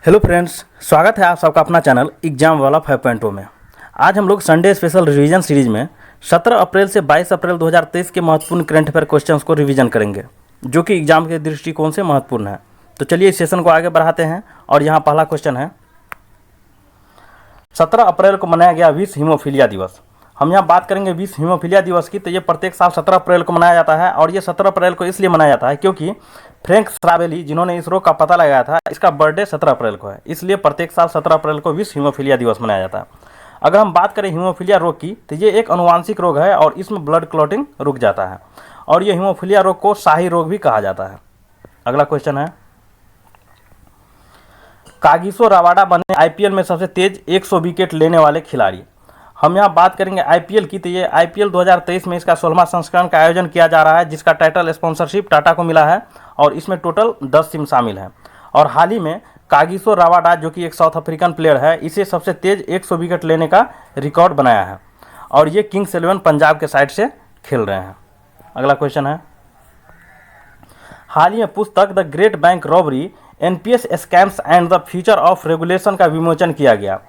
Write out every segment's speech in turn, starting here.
Hello friends, स्वागत है आप सबका अपना चैनल एग्जाम वाला 5.0 में। आज हम लोग संडे स्पेशल रिवीजन सीरीज में 17 अप्रैल से 22 अप्रैल 2023 के महत्वपूर्ण करंट अफेयर क्वेश्चंस को रिवीजन करेंगे, जो कि एग्जाम के दृष्टिकोण से महत्वपूर्ण है। तो चलिए इस सेशन को आगे बढ़ाते हैं और यहाँ पहला क्वेश्चन है, 17 अप्रैल को मनाया गया विश्व हीमोफीलिया दिवस। हम यहाँ बात करेंगे विश्व हीमोफीलिया दिवस की। तो ये प्रत्येक साल 17 अप्रैल को मनाया जाता है और ये 17 अप्रैल को इसलिए मनाया जाता है क्योंकि फ्रैंक श्राबेली, जिन्होंने इस रोग का पता लगाया था, इसका बर्थडे 17 अप्रैल को है। इसलिए प्रत्येक साल 17 अप्रैल को विश्व हीमोफीलिया दिवस मनाया जाता है। अगर हम बात करें हीमोफीलिया रोग की, तो ये एक अनुवांशिक रोग है और इसमें ब्लड क्लॉटिंग रुक जाता है और ये हीमोफीलिया रोग को शाही रोग भी कहा जाता है। अगला क्वेश्चन है, कागिसो रबाडा बने आईपीएल में सबसे तेज 100 विकेट लेने वाले खिलाड़ी। हम यहाँ बात करेंगे आईपीएल की। तो ये आईपीएल 2023 में इसका 16वां संस्करण का आयोजन किया जा रहा है, जिसका टाइटल स्पॉन्सरशिप टाटा को मिला है और इसमें टोटल 10 टीम शामिल हैं। और हाल ही में कागिसो रबाडा, जो कि एक साउथ अफ्रीकन प्लेयर है, इसे सबसे तेज 100 विकेट लेने का रिकॉर्ड बनाया है और ये किंग्स 11 पंजाब के साइड से खेल रहे हैं। अगला क्वेश्चन है, हाल ही में पुस्तक the great bank robbery, NPS scams and the future of regulation का विमोचन किया गया।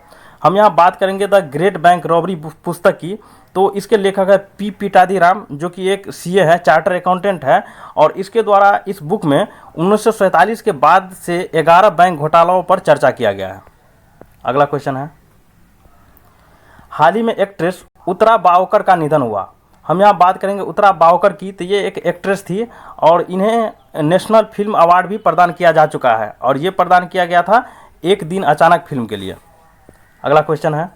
हम यहाँ बात करेंगे द ग्रेट बैंक रॉबरी पुस्तक की। तो इसके लेखक है पी पीटादीराम, जो कि एक सीए है, चार्टर अकाउंटेंट है और इसके द्वारा इस बुक में 1947 के बाद से 11 बैंक घोटालों पर चर्चा किया गया है। अगला क्वेश्चन है, हाल ही में एक्ट्रेस उत्तरा बावकर का निधन हुआ। हम यहाँ बात करेंगे उत्तरा बावकर की। तो ये एक एक्ट्रेस थी और इन्हें नेशनल फिल्म अवार्ड भी प्रदान किया जा चुका है और ये प्रदान किया गया था एक दिन अचानक फिल्म के लिए। अगला क्वेश्चन है,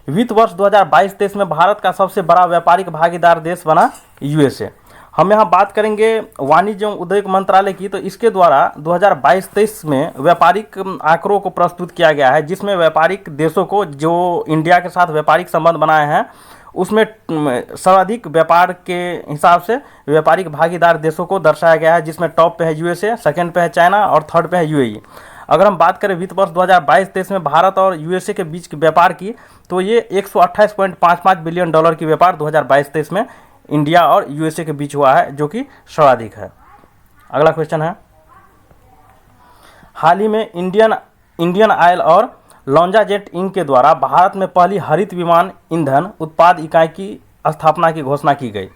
वित्त वर्ष 2022-23 में भारत का सबसे बड़ा व्यापारिक भागीदार देश बना यूएसए। हम यहाँ बात करेंगे वाणिज्य एवं उद्योग मंत्रालय की। तो इसके द्वारा 2022-23 में व्यापारिक आंकड़ों को प्रस्तुत किया गया है, जिसमें व्यापारिक देशों को जो इंडिया के साथ व्यापारिक संबंध बनाए हैं, उसमें सर्वाधिक व्यापार के हिसाब से व्यापारिक भागीदार देशों को दर्शाया गया है, जिसमें टॉप पे है यूएसए, सेकंड पे है चाइना और थर्ड पे है यूएई। अगर हम बात करें वित्त वर्ष 2022-23 में भारत और यूएसए के बीच के व्यापार की, तो ये 128.55 बिलियन डॉलर की व्यापार 2022-23 में इंडिया और यूएसए के बीच हुआ है, जो कि सर्वाधिक है। अगला क्वेश्चन है, हाल ही में इंडियन ऑयल और लॉन्जाजेट इंक के द्वारा भारत में पहली हरित विमान ईंधन उत्पाद इकाई की स्थापना की घोषणा की गई।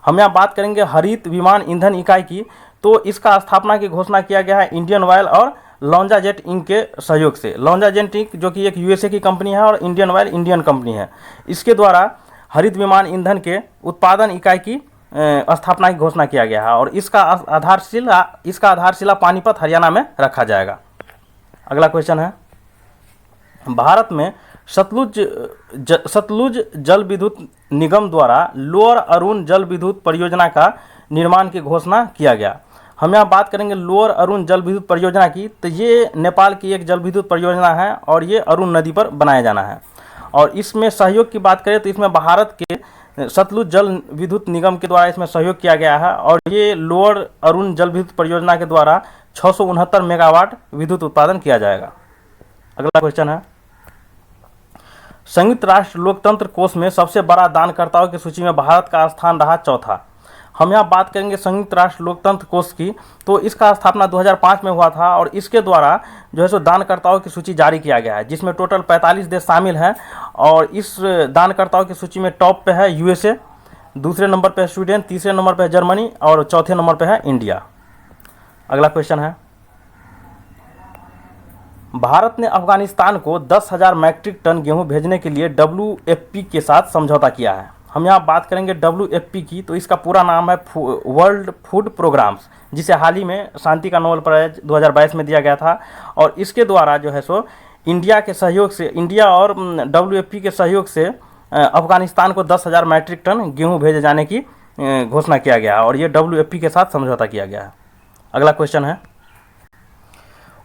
हम यहाँ बात करेंगे हरित विमान ईंधन इकाई की। तो इसका स्थापना की घोषणा किया गया है इंडियन ऑयल और लॉन्जाजेट इंक के सहयोग से। लॉन्जाजेट इंक जो कि एक यूएसए की कंपनी है और इंडियन ऑयल इंडियन कंपनी है, इसके द्वारा हरित विमान ईंधन के उत्पादन इकाई की स्थापना की घोषणा किया गया है और इसका आधारशिला पानीपत हरियाणा में रखा जाएगा। अगला क्वेश्चन है, भारत में सतलुज जल विद्युत निगम द्वारा लोअर अरुण जल विद्युत परियोजना का निर्माण की घोषणा किया गया। हम यहाँ बात करेंगे लोअर अरुण जल विद्युत परियोजना की। तो ये नेपाल की एक जल विद्युत परियोजना है और ये अरुण नदी पर बनाया जाना है और इसमें सहयोग की बात करें तो इसमें भारत के सतलुज जल विद्युत निगम के द्वारा इसमें सहयोग किया गया है और ये लोअर अरुण जल विद्युत परियोजना के द्वारा 669 मेगावाट विद्युत उत्पादन किया जाएगा। अगला क्वेश्चन है, संयुक्त राष्ट्र लोकतंत्र कोष में सबसे बड़ा दानकर्ताओं की सूची में भारत का स्थान रहा चौथा। हम यहाँ बात करेंगे संयुक्त राष्ट्र लोकतंत्र कोष की। तो इसका स्थापना 2005 में हुआ था और इसके द्वारा जो है सो दानकर्ताओं की सूची जारी किया गया है, जिसमें टोटल 45 देश शामिल हैं और इस दानकर्ताओं की सूची में टॉप पे है यूएसए, दूसरे नंबर पे है स्वीडन, तीसरे नंबर पे है जर्मनी और चौथे नंबर पे है इंडिया। अगला क्वेश्चन है, भारत ने अफगानिस्तान को 10,000 मैट्रिक टन गेहूं भेजने के लिए WFP के साथ समझौता किया है। हम यहाँ बात करेंगे WFP की। तो इसका पूरा नाम है वर्ल्ड फूड प्रोग्राम्स, जिसे हाल ही में शांति का नोबेल प्राइज 2022 में दिया गया था और इसके द्वारा जो है सो इंडिया के सहयोग से, इंडिया और WFP के सहयोग से अफगानिस्तान को 10,000 मैट्रिक टन गेहूँ भेजे जाने की घोषणा किया गया और ये WFP के साथ समझौता किया गया है। अगला क्वेश्चन है,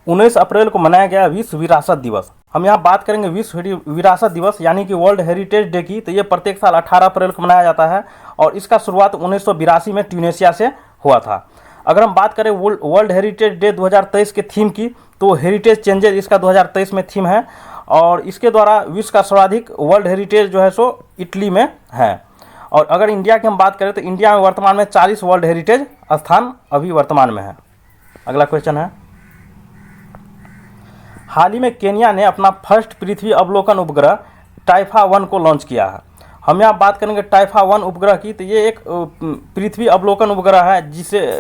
19 अप्रैल को मनाया गया विश्व विरासत दिवस। हम यहाँ बात करेंगे विश्व विरासत दिवस यानी कि वर्ल्ड हेरिटेज डे की। तो ये प्रत्येक साल 18 अप्रैल को मनाया जाता है और इसका शुरुआत 1982 में ट्यूनेशिया से हुआ था। अगर हम बात करें वर्ल्ड हेरिटेज डे 2023 के थीम की, तो हेरिटेज चेंजेस इसका 2023 में थीम है और इसके द्वारा विश्व का सर्वाधिक वर्ल्ड हेरिटेज जो है सो इटली में है। और अगर इंडिया की हम बात करें तो इंडिया में वर्तमान में 40 वर्ल्ड हेरिटेज स्थान अभी वर्तमान में है। अगला क्वेश्चन है, हाल ही में केन्या ने अपना फर्स्ट पृथ्वी अवलोकन उपग्रह टाइफा 1 को लॉन्च किया है। हम यहाँ बात करेंगे टाइफा 1 उपग्रह की, तो ये एक पृथ्वी अवलोकन उपग्रह है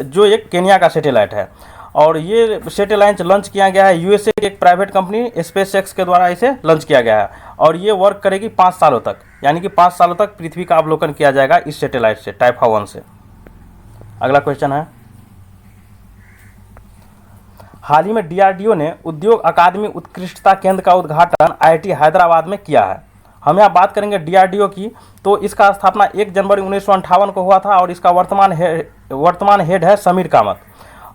जो एक केन्या का सैटेलाइट है, और ये सैटेलाइट लॉन्च किया गया है यूएसए की एक प्राइवेट कंपनी स्पेसएक्स के द्वारा इसे लॉन्च किया गया है, और ये वर्क करेगी 5 सालों तक, यानी कि 5 सालों तक पृथ्वी का अवलोकन किया जाएगा इस सैटेलाइट से, टाइफा 1 से। अगला क्वेश्चन है, हाल ही में डीआरडीओ ने उद्योग अकादमी उत्कृष्टता केंद्र का उद्घाटन आईआईटी हैदराबाद में किया है। हम यहाँ बात करेंगे डीआरडीओ की, तो इसका स्थापना 1 जनवरी 1958 को हुआ था, और इसका वर्तमान हेड है समीर कामत,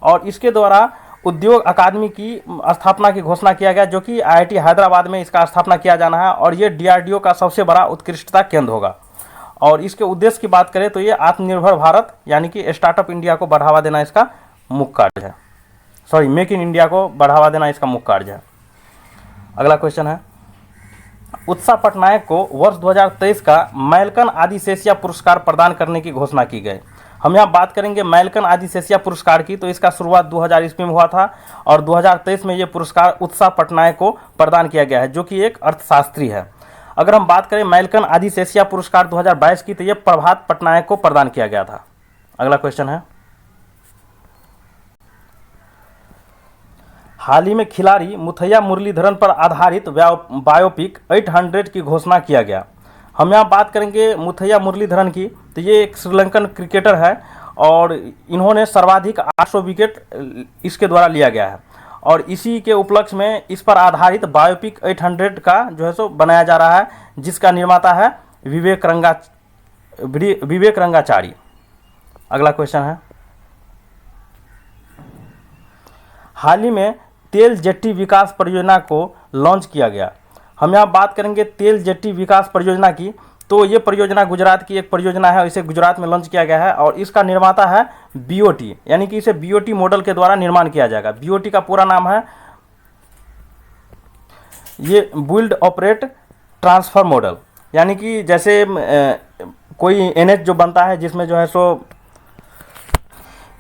और इसके द्वारा उद्योग अकादमी की स्थापना की घोषणा किया गया, जो कि आईआईटी हैदराबाद में इसका स्थापना किया जाना है, और ये डीआरडीओ का सबसे बड़ा उत्कृष्टता केंद्र होगा। और इसके उद्देश्य की बात करें तो ये आत्मनिर्भर भारत यानी कि स्टार्टअप इंडिया को बढ़ावा देना इसका मुख्य कार्य है, मेक इन इंडिया को बढ़ावा देना इसका मुख्य कार्य है। अगला क्वेश्चन है, उत्साह पटनायक को वर्ष 2023 का मैल्कन आदिशेषिया पुरस्कार प्रदान करने की घोषणा की गई। हम यहाँ बात करेंगे मैल्कन आदिशेषिया पुरस्कार की, तो इसका शुरुआत 2000 ईस्वी में हुआ था, और 2023 में ये पुरस्कार उत्साह पटनायक को प्रदान किया गया है, जो कि एक अर्थशास्त्री है। अगर हम बात करें मैल्कन आदिशेषिया पुरस्कार 2022 की, तो ये प्रभात पटनायक को प्रदान किया गया था। अगला क्वेश्चन है, हाल ही में खिलाड़ी मुथैया मुरलीधरन पर आधारित बायोपिक 800 की घोषणा किया गया। हम यहाँ बात करेंगे मुथैया मुरलीधरन की, तो ये एक श्रीलंकन क्रिकेटर है, और इन्होंने सर्वाधिक 800 विकेट इसके द्वारा लिया गया है, और इसी के उपलक्ष्य में इस पर आधारित बायोपिक 800 का जो है सो बनाया जा रहा है, जिसका निर्माता है विवेक रंगाचारी। अगला क्वेश्चन है, हाल ही में तेल जेट्टी विकास परियोजना को लॉन्च किया गया। हम यहाँ बात करेंगे तेल जेट्टी विकास परियोजना की, तो ये परियोजना गुजरात की एक परियोजना है, इसे गुजरात में लॉन्च किया गया है, और इसका निर्माता है बीओटी, यानी कि इसे बीओटी मॉडल के द्वारा निर्माण किया जाएगा। बीओटी का पूरा नाम है ये बिल्ड ऑपरेट ट्रांसफर मॉडल, यानी कि जैसे कोई एनएच जो बनता है जिसमें जो है सो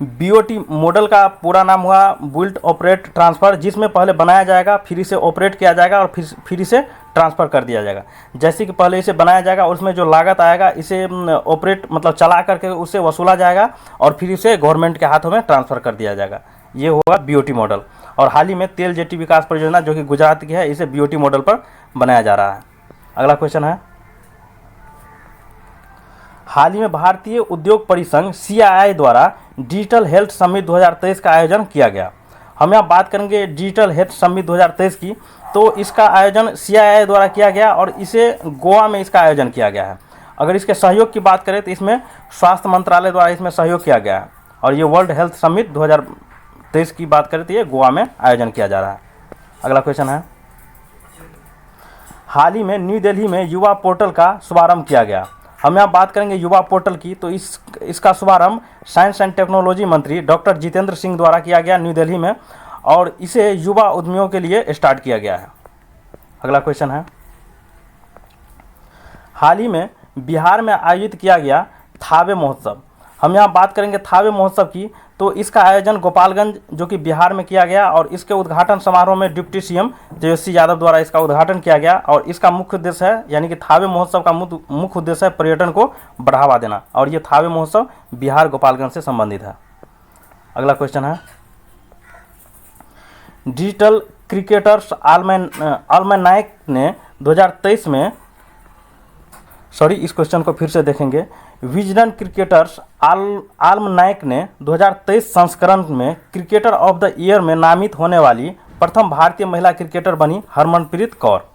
बीओटी मॉडल का पूरा नाम हुआ बिल्ड ऑपरेट ट्रांसफ़र, जिसमें पहले बनाया जाएगा, फिर इसे ऑपरेट किया जाएगा, और फिर इसे ट्रांसफ़र कर दिया जाएगा। जैसे कि पहले इसे बनाया जाएगा, उसमें जो लागत आएगा इसे ऑपरेट मतलब चला करके उसे वसूला जाएगा, और फिर इसे गवर्नमेंट के हाथों में ट्रांसफ़र कर दिया जाएगा। ये हुआ बीओटी मॉडल। और हाल ही में तेल जेट्टी विकास परियोजना जो कि गुजरात की है, इसे बीओटी मॉडल पर बनाया जा रहा है। अगला क्वेश्चन है, हाल ही में भारतीय उद्योग परिसंघ CII द्वारा डिजिटल हेल्थ समिट 2023 का आयोजन किया गया। हम यहाँ बात करेंगे डिजिटल हेल्थ समिट 2023 की, तो इसका आयोजन CII द्वारा किया गया, और इसे गोवा में इसका आयोजन किया गया है। अगर इसके सहयोग की बात करें तो इसमें स्वास्थ्य मंत्रालय द्वारा इसमें सहयोग किया गया है, और ये वर्ल्ड हेल्थ समिट 2023 की बात करें तो ये गोवा में आयोजन किया जा रहा है। अगला क्वेश्चन है, हाल ही में न्यू दिल्ली में युवा पोर्टल का शुभारंभ किया गया। हम यहाँ बात करेंगे युवा पोर्टल की, तो इसका शुभारंभ साइंस एंड टेक्नोलॉजी मंत्री डॉक्टर जितेंद्र सिंह द्वारा किया गया न्यू दिल्ली में, और इसे युवा उद्यमियों के लिए स्टार्ट किया गया है। अगला क्वेश्चन है, हाल ही में बिहार में आयोजित किया गया थावे महोत्सव। हम यहाँ बात करेंगे थावे महोत्सव की, तो इसका आयोजन गोपालगंज जो कि बिहार में किया गया, और इसके उद्घाटन समारोह में डिप्टी सीएम तेजस्वी यादव द्वारा इसका उद्घाटन किया गया, और इसका मुख्य उद्देश्य है, यानी कि थावे महोत्सव का मुख्य उद्देश्य है पर्यटन को बढ़ावा देना, और ये थावे महोत्सव बिहार गोपालगंज से संबंधित है। अगला क्वेश्चन है, डिजिटल क्रिकेटर्स आल्मनाइक ने 2023 में इस क्वेश्चन को फिर से देखेंगे। विजडन क्रिकेटर्स आल्मनाइक ने 2023 संस्करण में क्रिकेटर ऑफ द ईयर में नामित होने वाली प्रथम भारतीय महिला क्रिकेटर बनी हरमनप्रीत कौर।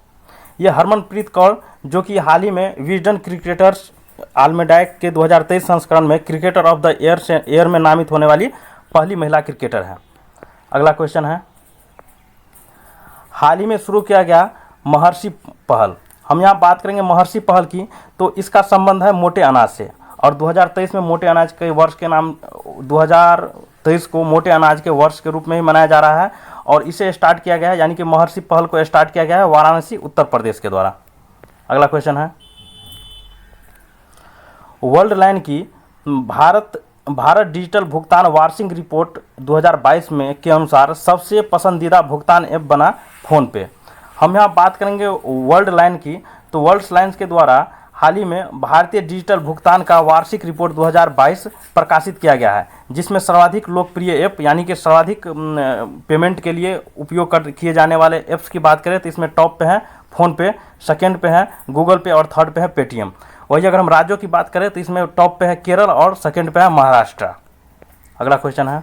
ये हरमनप्रीत कौर जो कि हाल ही में विजडन क्रिकेटर्स आल्मनाइक के 2023 संस्करण में क्रिकेटर ऑफ द ईयर में नामित होने वाली पहली महिला क्रिकेटर है। अगला क्वेश्चन है, हाल ही में शुरू किया गया महर्षि पहल। हम यहाँ बात करेंगे महर्षि पहल की, तो इसका संबंध है मोटे अनाज से, और 2023 में मोटे अनाज के वर्ष के नाम 2023 को मोटे अनाज के वर्ष के रूप में ही मनाया जा रहा है, और इसे स्टार्ट किया गया है, यानी कि महर्षि पहल को स्टार्ट किया गया है वाराणसी उत्तर प्रदेश के द्वारा। अगला क्वेश्चन है, वर्ल्ड लाइन की भारत डिजिटल भुगतान वार्षिक रिपोर्ट 2022 में के अनुसार सबसे पसंदीदा भुगतान ऐप बना फ़ोनपे। हम यहाँ बात करेंगे वर्ल्ड लाइन की, तो वर्ल्ड लाइन्स के द्वारा हाल ही में भारतीय डिजिटल भुगतान का वार्षिक रिपोर्ट 2022 प्रकाशित किया गया है, जिसमें सर्वाधिक लोकप्रिय ऐप यानी कि सर्वाधिक पेमेंट के लिए उपयोग किए जाने वाले ऐप्स की बात करें तो इसमें टॉप पे है फ़ोनपे, सेकेंड पे है गूगल पे और थर्ड पे है पेटीएम। वही अगर हम राज्यों की बात करें तो इसमें टॉप पे है केरल और सेकेंड पे है महाराष्ट्र। अगला क्वेश्चन है,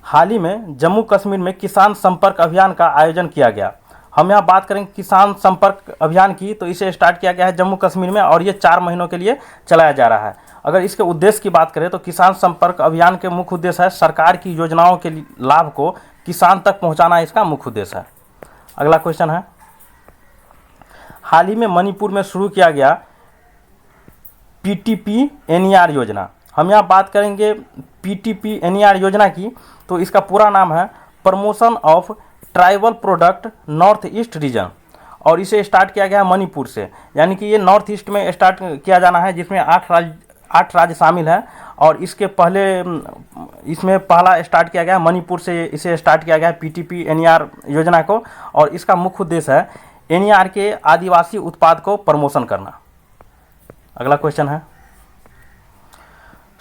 हाल ही में जम्मू कश्मीर में किसान संपर्क अभियान का आयोजन किया गया। हम यहाँ बात करेंगे किसान संपर्क अभियान की, तो इसे स्टार्ट किया गया है जम्मू कश्मीर में और ये 4 महीनों के लिए चलाया जा रहा है। अगर इसके उद्देश्य की बात करें तो किसान संपर्क अभियान के मुख्य उद्देश्य है सरकार की योजनाओं के लाभ को किसान तक पहुँचाना, इसका मुख्य उद्देश्य है। अगला क्वेश्चन है, हाल ही में मणिपुर में शुरू किया गया PTP-NER योजना। हम यहाँ बात करेंगे PTP-NER योजना की, तो इसका पूरा नाम है promotion of tribal product north east region और इसे स्टार्ट किया गया है मणिपुर से, यानी कि ये नॉर्थ ईस्ट में स्टार्ट किया जाना है, जिसमें 8 राज्य शामिल हैं और इसके पहले इसमें पहला स्टार्ट किया गया है मणिपुर से, इसे स्टार्ट किया गया है PTP-NER योजना को और इसका मुख्य उद्देश्य है NER के आदिवासी उत्पाद को प्रमोशन करना। अगला क्वेश्चन है,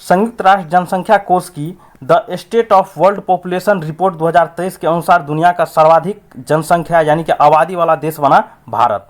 संयुक्त राष्ट्र जनसंख्या कोष की the state of world population report 2023 के अनुसार दुनिया का सर्वाधिक जनसंख्या यानी कि आबादी वाला देश बना भारत।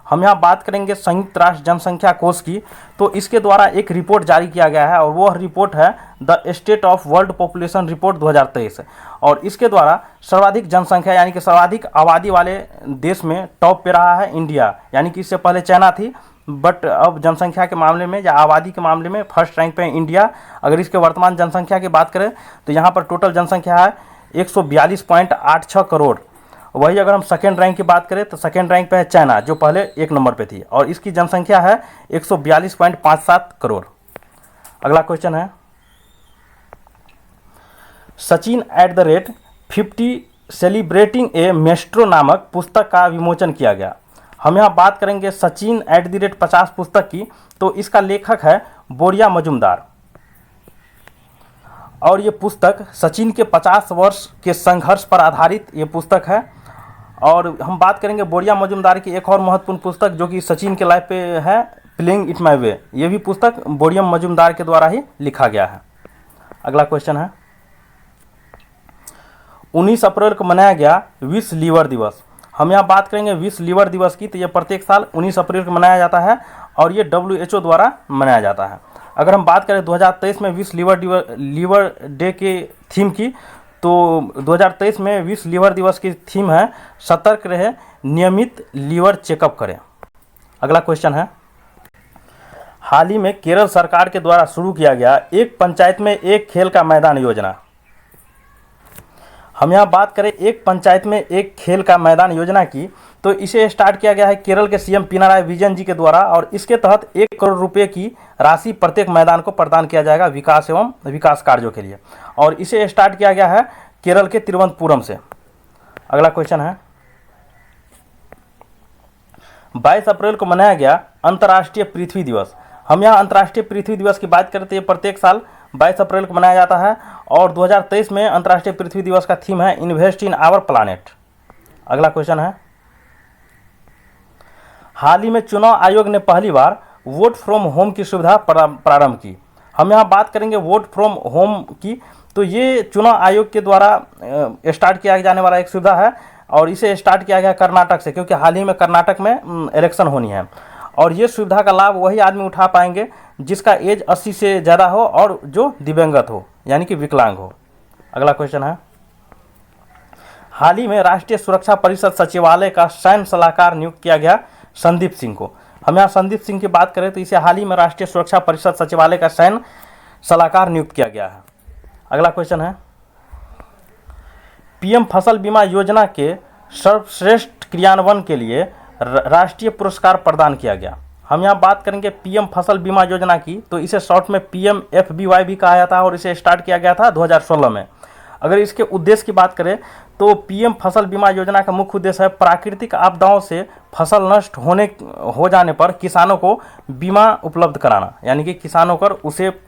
हम यहाँ बात करेंगे संयुक्त राष्ट्र जनसंख्या कोष की, तो इसके द्वारा एक रिपोर्ट जारी किया गया है और वह रिपोर्ट है the state of world population report 2023 और इसके द्वारा सर्वाधिक जनसंख्या यानी कि सर्वाधिक आबादी वाले देश में टॉप पे रहा है इंडिया, यानी कि इससे पहले चाइना थी, बट अब जनसंख्या के मामले में या आबादी के मामले में फर्स्ट रैंक पे इंडिया। अगर इसके वर्तमान जनसंख्या की बात करें तो यहाँ पर टोटल जनसंख्या है 142.86 करोड़। वही अगर हम सेकेंड रैंक की बात करें तो सेकेंड रैंक पे है चाइना जो पहले 1 नंबर पे थी और इसकी जनसंख्या है 142.57 करोड़। अगला क्वेश्चन है, सचिन @50 सेलिब्रेटिंग ए मेस्ट्रो नामक पुस्तक का विमोचन किया गया। हम यहाँ बात करेंगे सचिन @50 पुस्तक की, तो इसका लेखक है बोरिया मजुमदार और ये पुस्तक सचिन के 50 वर्ष के संघर्ष पर आधारित ये पुस्तक है। और हम बात करेंगे बोरिया मजुमदार की एक और महत्वपूर्ण पुस्तक जो कि सचिन के लाइफ पे है, प्लेइंग इट माई वे। ये भी पुस्तक बोरिया मजुमदार के द्वारा ही लिखा गया है। अगला क्वेश्चन है, 19 अप्रैल को मनाया गया विश्व लीवर दिवस। हम यहाँ बात करेंगे विश्व लीवर दिवस की, तो ये प्रत्येक साल 19 अप्रैल को मनाया जाता है और ये WHO द्वारा मनाया जाता है। अगर हम बात करें 2023 में विश्व लीवर डे के थीम की, तो 2023 में विश्व लीवर दिवस की थीम है सतर्क रहे, नियमित लीवर चेकअप करें। अगला क्वेश्चन है, हाल ही में केरल सरकार के द्वारा शुरू किया गया एक पंचायत में एक खेल का मैदान योजना। हम यहाँ बात करें एक पंचायत में एक खेल का मैदान योजना की, तो इसे स्टार्ट किया गया है केरल के CM पिनाराई विजयन जी के द्वारा और इसके तहत 1 करोड़ रुपए की राशि प्रत्येक मैदान को प्रदान किया जाएगा विकास एवं विकास कार्यों के लिए और इसे स्टार्ट किया गया है केरल के तिरुवनंतपुरम से। अगला क्वेश्चन है, 22 अप्रैल को मनाया गया अंतर्राष्ट्रीय पृथ्वी दिवस। हम यहाँ अंतर्राष्ट्रीय पृथ्वी दिवस की बात करते हैं, प्रत्येक साल 22 अप्रैल को मनाया जाता है और 2023 में अंतर्राष्ट्रीय पृथ्वी दिवस का थीम है इन्वेस्ट इन आवर प्लानेट। अगला क्वेश्चन है, हाल ही में चुनाव आयोग ने पहली बार वोट फ्रॉम होम की सुविधा प्रारंभ की। हम यहाँ बात करेंगे वोट फ्रॉम होम की, तो ये चुनाव आयोग के द्वारा स्टार्ट किया जाने वाला एक सुविधा है और इसे स्टार्ट किया गया कर्नाटक से, क्योंकि हाल ही में कर्नाटक में इलेक्शन होनी है और ये सुविधा का लाभ वही आदमी उठा पाएंगे जिसका एज 80 से ज़्यादा हो और जो दिव्यांगत हो यानी कि विकलांग हो। अगला क्वेश्चन है, हाल ही में राष्ट्रीय सुरक्षा परिषद सचिवालय का सैन्य सलाहकार नियुक्त किया गया संदीप सिंह को। हम यहाँ संदीप सिंह की बात करें तो इसे हाल ही में राष्ट्रीय सुरक्षा परिषद सचिवालय का सैन्य सलाहकार नियुक्त किया गया है। अगला क्वेश्चन है, PM फसल बीमा योजना के सर्वश्रेष्ठ क्रियान्वयन के लिए राष्ट्रीय पुरस्कार प्रदान किया गया। हम यहाँ बात करेंगे PM फसल बीमा योजना की, तो इसे शॉर्ट में PMFBY भी कहा जाता है और इसे स्टार्ट किया गया था 2016 में। अगर इसके उद्देश्य की बात करें तो पीएम फसल बीमा योजना का मुख्य उद्देश्य है प्राकृतिक आपदाओं से फसल नष्ट हो जाने पर किसानों को बीमा उपलब्ध कराना, यानी कि किसानों को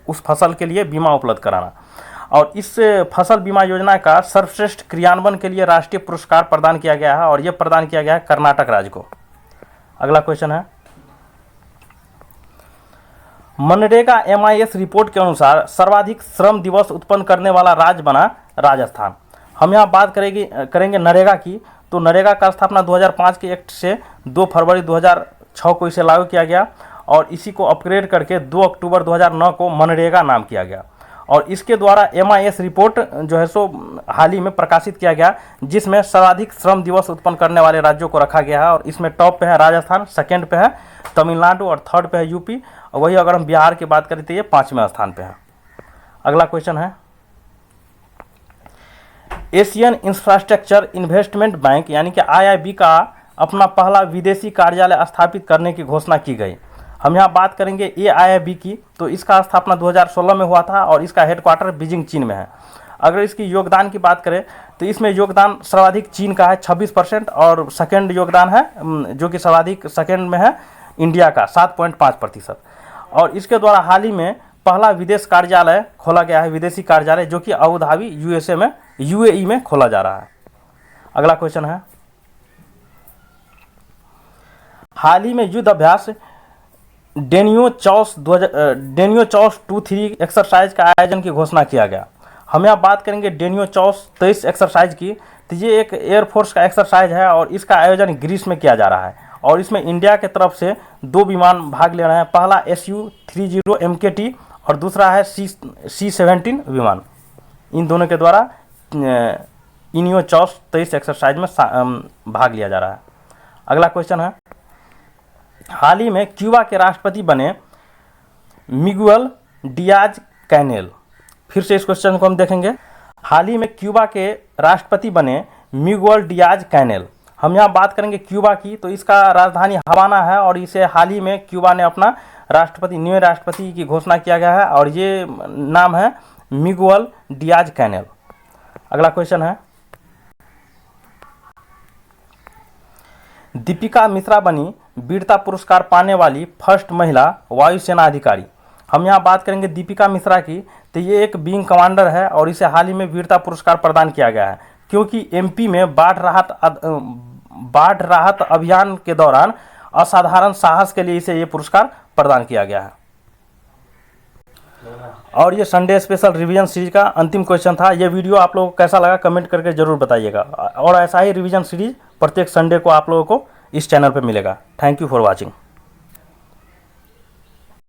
उस फसल के लिए बीमा उपलब्ध कराना। और इस फसल बीमा योजना का सर्वश्रेष्ठ क्रियान्वयन के लिए राष्ट्रीय पुरस्कार प्रदान किया गया है और यह प्रदान किया गया है कर्नाटक राज्य को। अगला क्वेश्चन है, मनरेगा MIS रिपोर्ट के अनुसार सर्वाधिक श्रम दिवस उत्पन्न करने वाला राज्य बना राजस्थान। हम यहाँ बात करेंगे नरेगा की। तो नरेगा का स्थापना 2005 के एक्ट से 2 फरवरी 2006 को इसे लागू किया गया और इसी को अपग्रेड करके 2 अक्टूबर 2009 को मनरेगा नाम किया गया। और इसके द्वारा MIS रिपोर्ट जो है सो हाल ही में प्रकाशित किया गया, जिसमें सर्वाधिक श्रम दिवस उत्पन्न करने वाले राज्यों को रखा गया है। और इसमें टॉप पे है राजस्थान, सेकंड पे है तमिलनाडु और थर्ड पे है यूपी। और वही अगर हम बिहार की बात करें तो ये 5वें स्थान पे है। अगला क्वेश्चन है, एशियन इंफ्रास्ट्रक्चर इन्वेस्टमेंट बैंक यानी कि IIB का अपना पहला विदेशी कार्यालय स्थापित करने की घोषणा की गई। हम यहाँ बात करेंगे AIIB की। तो इसका स्थापना 2016 में हुआ था और इसका हेडक्वार्टर बीजिंग चीन में है। अगर इसकी योगदान की बात करें तो इसमें योगदान सर्वाधिक चीन का है 26% और सेकंड योगदान है जो कि सर्वाधिक सेकंड में है इंडिया का 7.5%। और इसके द्वारा हाल ही में पहला विदेश कार्यालय खोला गया है, विदेशी कार्यालय, जो कि अबू धाबी UAE में खोला जा रहा है। अगला क्वेश्चन है, हाल ही में युद्ध अभ्यास डेनियो चॉस 23 एक्सरसाइज का आयोजन की घोषणा किया गया। हम यहाँ बात करेंगे डेनियो चॉस 23 एक्सरसाइज की। तो ये एक एयरफोर्स का एक्सरसाइज है और इसका आयोजन ग्रीस में किया जा रहा है और इसमें इंडिया के तरफ से 2 विमान भाग ले रहे हैं। पहला Su-30 MKT और दूसरा है C-17 विमान। इन दोनों के द्वारा इनियो चॉस 23 एक्सरसाइज में भाग लिया जा रहा है। अगला क्वेश्चन है, हाल ही में क्यूबा के राष्ट्रपति बने मिगुएल डियाज कैनेल। फिर से इस क्वेश्चन को हम देखेंगे। हाल ही में क्यूबा के राष्ट्रपति बने मिगुएल डियाज कैनेल। हम यहाँ बात करेंगे क्यूबा की। तो इसका राजधानी हवाना है और इसे हाल ही में क्यूबा ने अपना नए राष्ट्रपति की घोषणा किया गया है और ये नाम है मिगुएल डियाज कैनेल। अगला क्वेश्चन है, दीपिका मिश्रा बनी वीरता पुरस्कार पाने वाली फर्स्ट महिला वायुसेना अधिकारी। हम यहाँ बात करेंगे दीपिका मिश्रा की। तो ये एक विंग कमांडर है और इसे हाल ही में वीरता पुरस्कार प्रदान किया गया है क्योंकि MP में बाढ़ राहत अभियान के दौरान असाधारण साहस के लिए इसे ये पुरस्कार प्रदान किया गया है। और ये संडे स्पेशल रिवीजन सीरीज का अंतिम क्वेश्चन था। ये वीडियो आप लोगों को कैसा लगा कमेंट करके जरूर बताइएगा और ऐसा ही रिवीजन सीरीज प्रत्येक संडे को आप लोगों को इस चैनल पर मिलेगा। Thank you for watching.